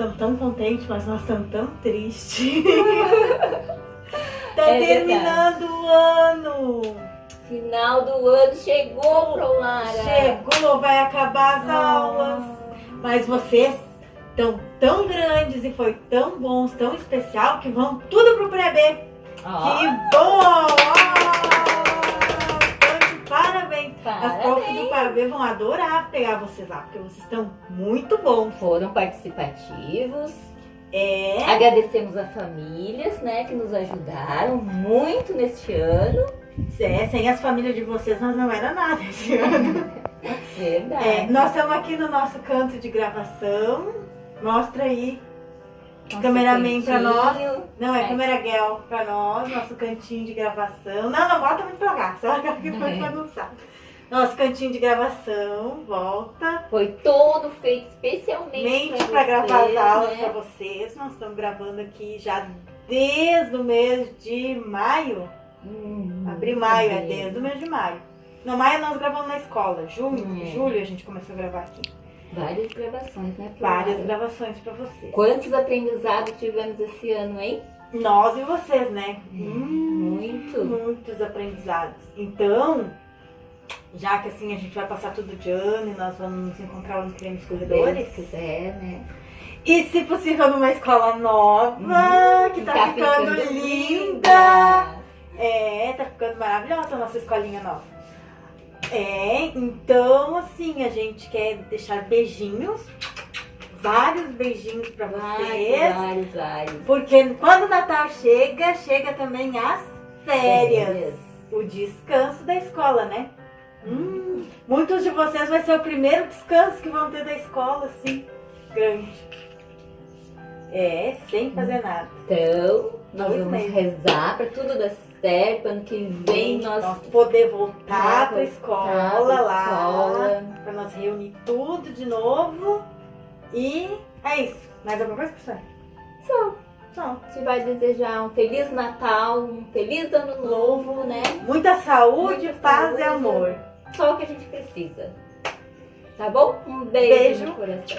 estamos tão contentes, mas nós estamos tão tristes. Tá terminando o ano. Final do ano chegou, Prolara. Chegou, vai acabar as aulas. Mas vocês estão tão grandes e foi tão bons, tão especial, que vão tudo pro pré-B. Que bom! Parabéns! As profs do pré-B vão adorar pegar vocês lá, porque vocês estão muito bons. Foram participativos. Agradecemos a famílias, né, que nos ajudaram muito neste ano. Sem as famílias de vocês nós não era nada esse ano. Verdade. Nós estamos aqui no nosso canto de gravação. Mostra aí. Nosso cameraman pra nós. cantinho. Não, é câmera girl pra nós. Nosso cantinho de gravação. Não bota muito pra cá. Só que pode bagunçar. Nosso cantinho de gravação. Volta. Foi todo feito especialmente Pra gravar as aulas, né? pra vocês. Nós estamos gravando aqui já desde o mês de maio. Abril, maio, é desde o mês de maio. No maio nós gravamos na escola. Julho a gente começou a gravar aqui. Várias gravações, né, Prolara? Várias gravações pra vocês. Quantos aprendizados tivemos esse ano, hein? Nós e vocês, né? Muito. Muitos aprendizados. Então, já que assim a gente vai passar tudo de ano e nós vamos nos encontrar nos nos corredores. Se quiser, né? E se possível numa escola nova, que tá ficando linda. Tá ficando maravilhosa a nossa escolinha nova. Então assim, a gente quer deixar beijinhos, vários beijinhos pra vocês. Vários. Porque quando o Natal chega também as férias. O descanso da escola, né? Muitos de vocês vai ser o primeiro descanso que vão ter da escola, assim, grande. Sem fazer nada. Então, nós 2 vamos meses. rezar pra tudo dar certo. Ano que vem nós poder voltar pra voltar escola pra lá. escola. Pra nós reunir tudo de novo. E é isso. Mais alguma coisa, pessoal? Só. A gente vai desejar um Feliz Natal, um Feliz Ano Novo, né? Muita saúde, Muita paz e saúde. amor. Só o que a gente precisa. Tá bom? Um beijo no coração.